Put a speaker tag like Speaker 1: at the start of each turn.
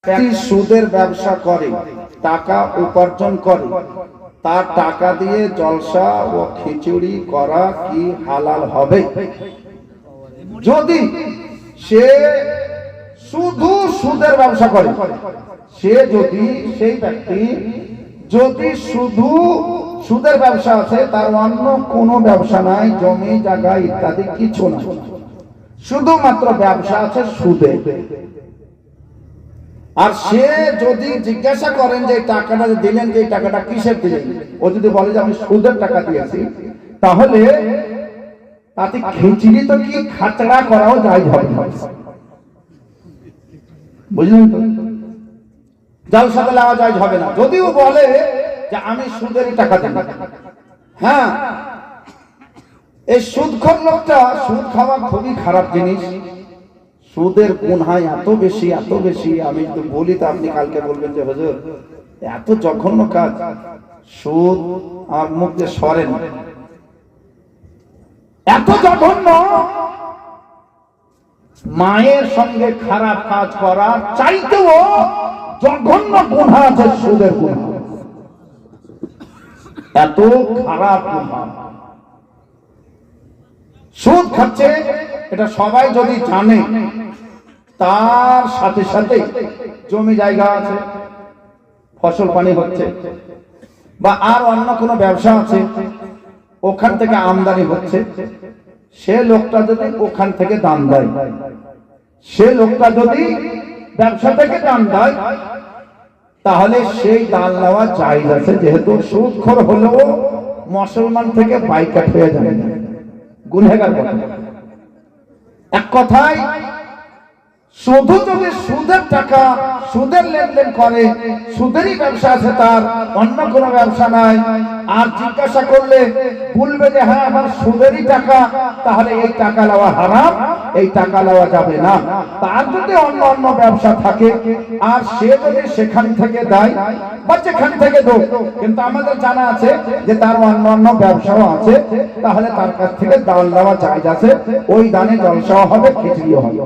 Speaker 1: ব্যক্তি সুদের ব্যবসা করে, টাকা উপার্জন করে, তার টাকা দিয়ে জলসা ও খিচুড়ি করা কি হালাল হবে? যদি সে শুধু সুদের ব্যবসা করে, সেই ব্যক্তি যদি শুধু সুদের ব্যবসা আছে, তার অন্য কোনো ব্যবসা নাই, জমি জায়গা ইত্যাদি কিছু না, শুধুমাত্র ব্যবসা আছে সুদে, আর সে যদি জিজ্ঞাসা করেন যে টাকাটা দিলেন, যে টাকাটা কিসের দিলেন, ও যদি বলে যে আমি সুদের টাকা দিয়েছি, তাহলে তাতে খিচুড়ি তো কি খাচড়া করাও জায়েজ হবে না, বুঝলেন তো? জলসাতে লাগা জায়েজ হবে না। যদিও বলে যে আমি সুদের টাকা দিই, হ্যাঁ, এই সুদখোর লোকটা, সুদ খাওয়া খুবই খারাপ জিনিস, সুদের গুনাহ এত বেশি এত বেশি, আমি তো বলি তো আপনি কালকে বলবেন যে হুজুর এত জঘন্য কাজ, সুদ আর মুখ দিয়ে সরেন, এত জঘন্য। মায়ের সঙ্গে খারাপ কাজ করা চাইতেও জঘন্য গুনাহ আছে সুদের গুনাহ, এত খারাপ গুনাহ। সুদ খাচ্ছে এটা সবাই যদি জানে, তার সাথে সাথে জমি জায়গা আছে, ফসল পানি হচ্ছে, বা আর অন্য কোনো ব্যবসা আছে, ওখান থেকে আমদানি হচ্ছে, সে লোকটা যদি ওখান থেকে দান দেয়, সে লোকটা যদি ব্যবসা থেকে দান দেয়, তাহলে সেই দান নেওয়া জায়েজ আছে, যেহেতু সুদখোর হলেও মুসলমান থেকে বাইকাট হয়ে যাবে না, গুনহেগার কথা। এক কথায় শুধু যদি সুদের টাকা, সুদের লেনদেন করে, সুদেরই ব্যবসা আছে তার, অন্য কোনো ব্যবসা নাই, আর জিজ্ঞাসা করলে বলবে যে হ্যাঁ আমার সুদেরই টাকা, তাহলে এই টাকা নেওয়া হারাম, এই টাকা নেওয়া যাবে না। তার যদি অন্য অন্য ব্যবসা থাকে, আর সে যদি সেখান থেকে দেয় বা যেখান থেকে দেয়, কিন্তু আমাদের জানা আছে যে তার অন্য অন্য ব্যবসাও আছে, তাহলে তার কাছ থেকে দান নেওয়া জায়েজ আছে, ওই দানে জলসাও হবে, খিচুড়িও হবে।